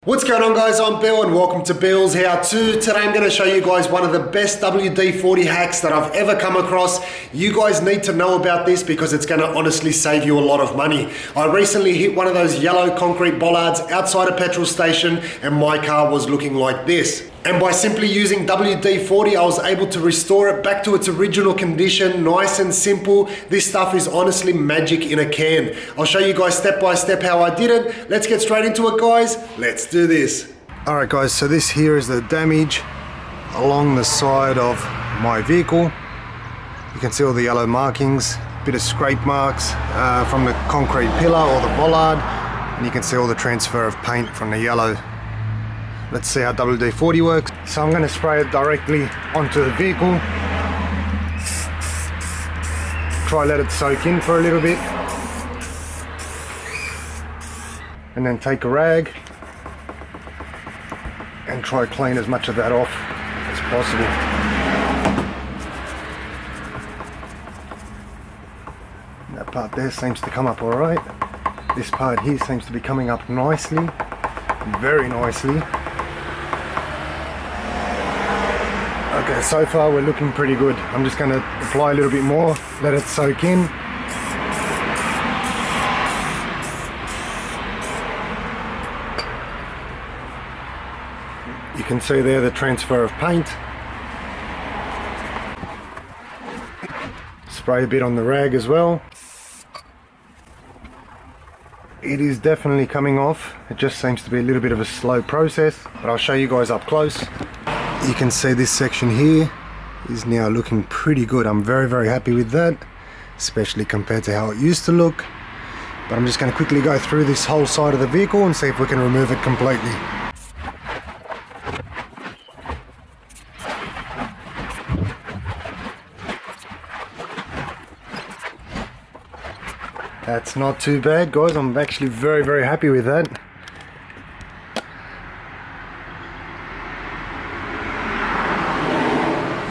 What's going on, guys? I'm Bill and welcome to Bill's How To. Today I'm going to show you guys one of the best WD-40 hacks that I've ever come across. You guys need to know about this because it's going to honestly save you a lot of money. I recently hit one of those yellow concrete bollards outside a petrol station and my car was looking like this. And by simply using WD-40, I was able to restore it back to its original condition, nice and simple. This stuff is honestly magic in a can. I'll show you guys step by step how I did it. Let's get straight into it, guys. Let's do this. All right, guys, so this here is the damage along the side of my vehicle. You can see all the yellow markings, a bit of scrape marks from the concrete pillar or the bollard, and you can see all the transfer of paint from the yellow. Let's see how WD-40 works. So I'm going to spray it directly onto the vehicle. Try let it soak in for a little bit. And then take a rag and try clean as much of that off as possible. That part there seems to come up all right. This part here seems to be coming up nicely, very nicely. Okay, so far we're looking pretty good. I'm just going to apply a little bit more, let it soak in. You can see there the transfer of paint. Spray a bit on the rag as well. It is definitely coming off. It just seems to be a little bit of a slow process, but I'll show you guys up close. You can see this section here is now looking pretty good. I'm very happy with that, especially compared to how it used to look. But I'm just going to quickly go through this whole side of the vehicle and see if we can remove it completely. That's not too bad, guys. I'm actually very happy with that.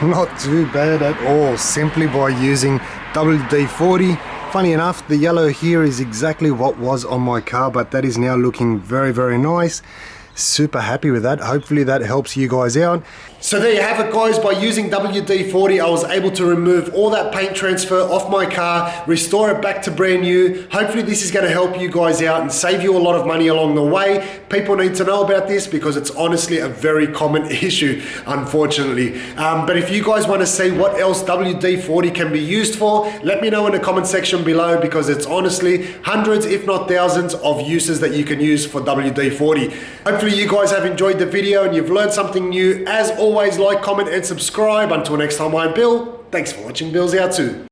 Not too bad at all, simply by using WD-40. Funny enough, the yellow here is exactly what was on my car, but that is now looking very nice. Super happy with that. Hopefully that helps you guys out. So there you have it, guys. By using WD-40, I was able to remove all that paint transfer off my car, restore it back to brand new. Hopefully this is going to help you guys out and save you a lot of money along the way. People need to know about this because it's honestly a very common issue, unfortunately. But if you guys want to see what else WD-40 can be used for, let me know in the comment section below, because it's honestly hundreds, if not thousands, of uses that you can use for WD-40. Hopefully you guys have enjoyed the video and you've learned something new. As always, like, comment and subscribe. Until next time, I'm Bill. Thanks for watching Bill's How To.